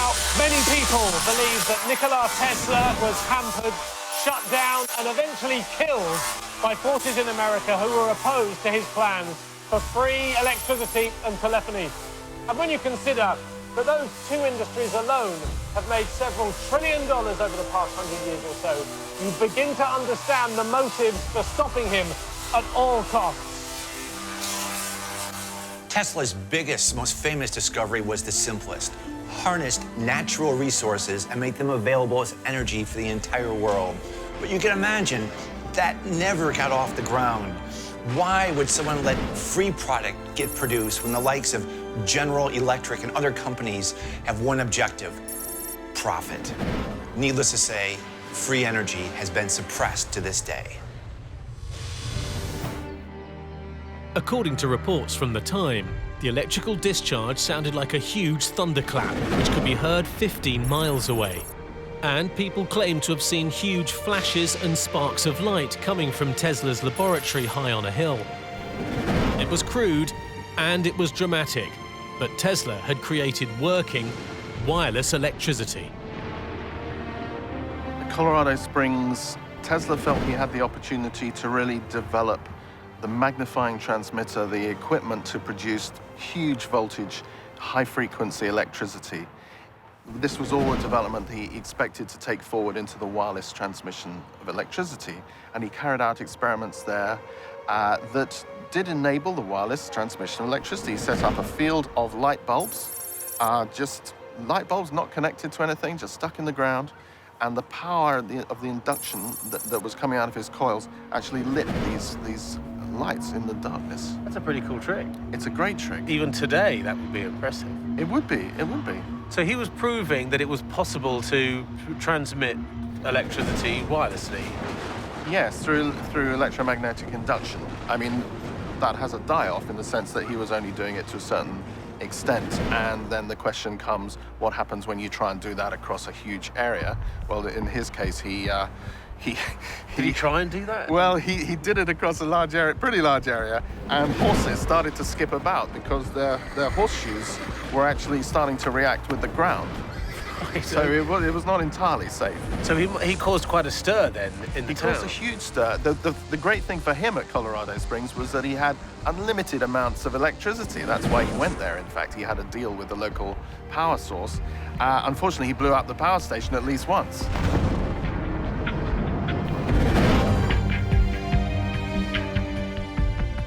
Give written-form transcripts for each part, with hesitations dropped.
Now, many people believe that Nikola Tesla was hampered, shut down and eventually killed by forces in America who were opposed to his plans for free electricity and telephony. And when you consider that those two industries alone have made several $1 trillion over the past 100 years or so, you begin to understand the motives for stopping him at all costs. Tesla's biggest, most famous discovery was the simplest. Harnessed natural resources and make them available as energy for the entire world. But you can imagine that never got off the ground. Why would someone let free product get produced when the likes of General Electric and other companies have one objective: profit? Needless to say, free energy has been suppressed to this day. According to reports from the time, the electrical discharge sounded like a huge thunderclap, which could be heard 15 miles away. And people claim to have seen huge flashes and sparks of light coming from Tesla's laboratory high on a hill. It was crude and it was dramatic, but Tesla had created working, wireless electricity. At Colorado Springs, Tesla felt he had the opportunity to really develop the magnifying transmitter, the equipment to produce huge voltage, high-frequency electricity. This was all a development he expected to take forward into the wireless transmission of electricity, and he carried out experiments there that did enable the wireless transmission of electricity. He set up a field of light bulbs, just light bulbs not connected to anything, just stuck in the ground, and the power of the induction that was coming out of his coils actually lit these lights in the darkness. That's a pretty cool trick. It's a great trick. Even today, that would be impressive. It would be, it would be. So he was proving that it was possible to transmit electricity wirelessly. Yes, through electromagnetic induction. I mean, that has a die-off in the sense that he was only doing it to a certain extent, and then the question comes, what happens when you try and do that across a huge area? Well, in his case, Did he try and do that? Well, he did it across a large area, pretty large area, and horses started to skip about because their horseshoes were actually starting to react with the ground. So it was not entirely safe. So he caused quite a stir then in the town. He caused a huge stir. The great thing for him at Colorado Springs was that he had unlimited amounts of electricity. That's why he went there. In fact, he had a deal with the local power source. Unfortunately, he blew up the power station at least once.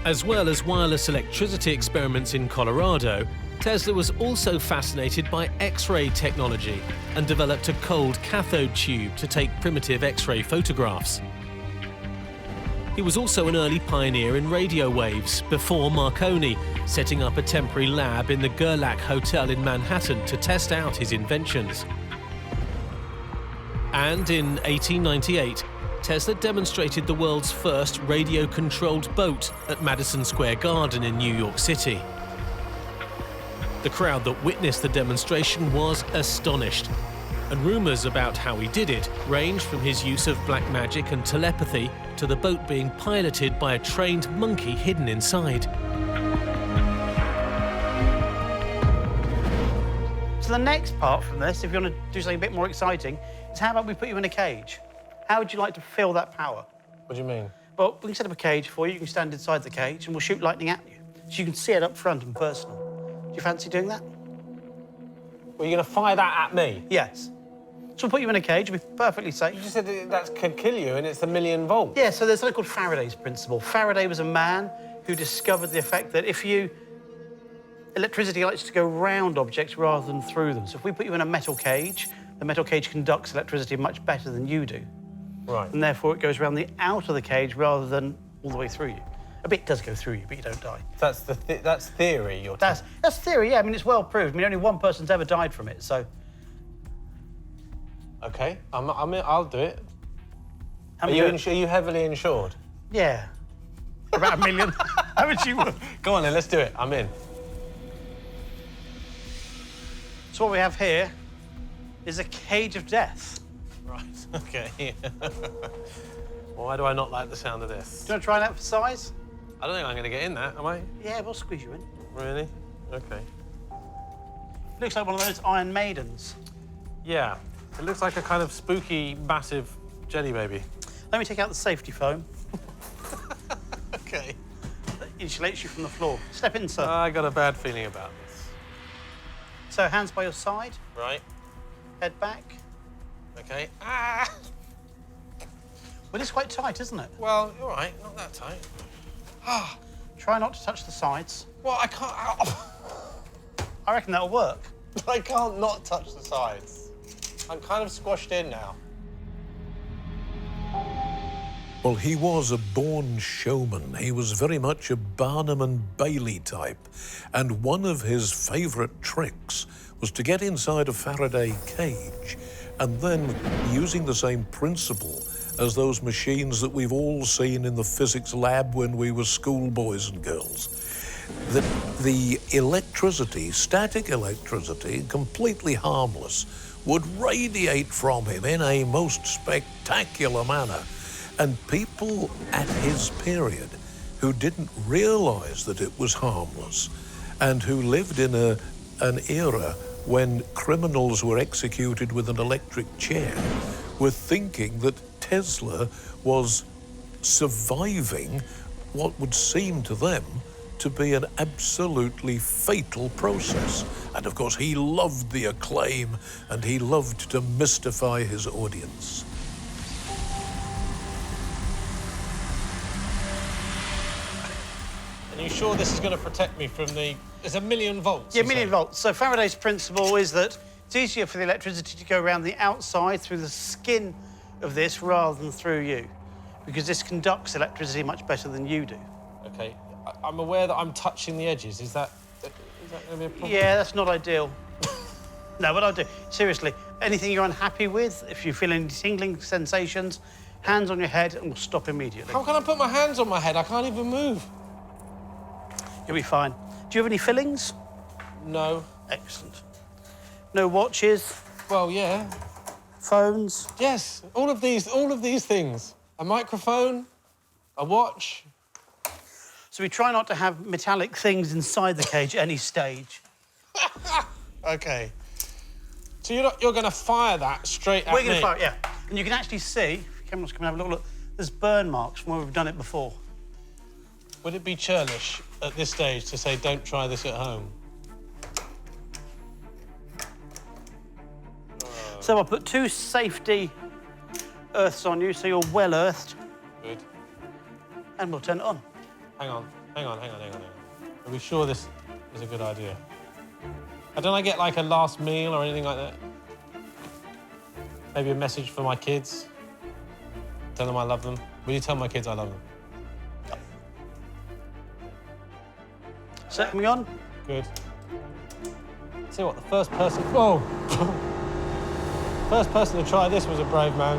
As well as wireless electricity experiments in Colorado, Tesla was also fascinated by X-ray technology and developed a cold cathode tube to take primitive X-ray photographs. He was also an early pioneer in radio waves before Marconi, setting up a temporary lab in the Gerlach Hotel in Manhattan to test out his inventions. And in 1898, Tesla demonstrated the world's first radio-controlled boat at Madison Square Garden in New York City. The crowd that witnessed the demonstration was astonished, and rumors about how he did it ranged from his use of black magic and telepathy to the boat being piloted by a trained monkey hidden inside. So the next part from this, if you want to do something a bit more exciting, is how about we put you in a cage? How would you like to feel that power? What do you mean? Well, we can set up a cage for you. You can stand inside the cage and we'll shoot lightning at you. So you can see it up front and personal. Do you fancy doing that? Well, you're going to fire that at me? Yes. So we'll put you in a cage. It'll be perfectly safe. You just said that could kill you and it's 1,000,000 volts. Yeah, so there's something called Faraday's principle. Faraday was a man who discovered the effect that electricity likes to go round objects rather than through them. So if we put you in a metal cage, the metal cage conducts electricity much better than you do. Right. And therefore it goes around the out of the cage rather than all the way through you. A bit does go through you, but you don't die. That's theory you're talking. That's theory, yeah. I mean, it's well proved. I mean, only one person's ever died from it, so. Okay, I'll do it. Are you heavily insured? Yeah. About 1 million. How much you would? Go on then, let's do it. I'm in. So what we have here is a cage of death. Right, okay. Why do I not like the sound of this? Do you want to try that for size? I don't think I'm going to get in that, am I? Yeah, we'll squeeze you in. Really? Okay. Looks like one of those Iron Maidens. Yeah. It looks like a kind of spooky, massive jelly baby. Let me take out the safety foam. OK. That insulates you from the floor. Step in, sir. I got a bad feeling about this. So, hands by your side, Right. head back. OK. Ah! Well, it's quite tight, isn't it? Well, all right, not that tight. Ah! Try not to touch the sides. Well, I can't... I reckon that'll work. I can't not touch the sides. I'm kind of squashed in now. Well, he was a born showman. He was very much a Barnum and Bailey type. And one of his favourite tricks was to get inside a Faraday cage and then, using the same principle as those machines that we've all seen in the physics lab when we were schoolboys and girls, that the electricity, static electricity, completely harmless, would radiate from him in a most spectacular manner. And people at his period who didn't realise that it was harmless and who lived in an era when criminals were executed with an electric chair were thinking that Tesla was surviving what would seem to them to be an absolutely fatal process. And of course, he loved the acclaim and he loved to mystify his audience. Are you sure this is going to protect me from the... It's 1,000,000 volts. Yeah, 1,000,000 volts. So Faraday's principle is that it's easier for the electricity to go around the outside through the skin of this rather than through you, because this conducts electricity much better than you do. OK. I'm aware that I'm touching the edges. Is that going to be a problem? Yeah, that's not ideal. No, what I'll do, seriously, anything you're unhappy with, if you feel any tingling sensations, hands on your head and we'll stop immediately. How can I put my hands on my head? I can't even move. You'll be fine. Do you have any fillings? No. Excellent. No watches? Well, yeah. Phones? Yes, all of these things. A microphone, a watch. So we try not to have metallic things inside the cage at any stage. OK. So you're going to fire that straight at me? We're going to fire it, yeah. And you can actually see, if the camera's come and have a little look, there's burn marks from where we've done it before. Would it be churlish at this stage to say, don't try this at home? So I'll put 2 safety earths on you, so you're well earthed. Good. And we'll turn it on. Hang on. Are we sure this is a good idea? Don't I get, like, a last meal or anything like that? Maybe a message for my kids? Tell them I love them. Will you tell my kids I love them? Set me on. Good. See what, the first person... Whoa! First person to try this was a brave man.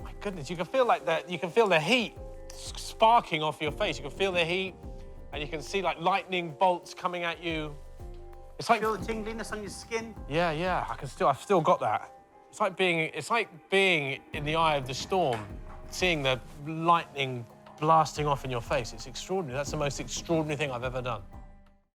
My goodness, you can feel like that. You can feel the heat sparking off your face. You can feel the heat, and you can see like lightning bolts coming at you. It's like Feel the tingliness on your skin? yeah. I've still got that. It's like being in the eye of the storm, seeing the lightning blasting off in your face. It's extraordinary. That's the most extraordinary thing I've ever done.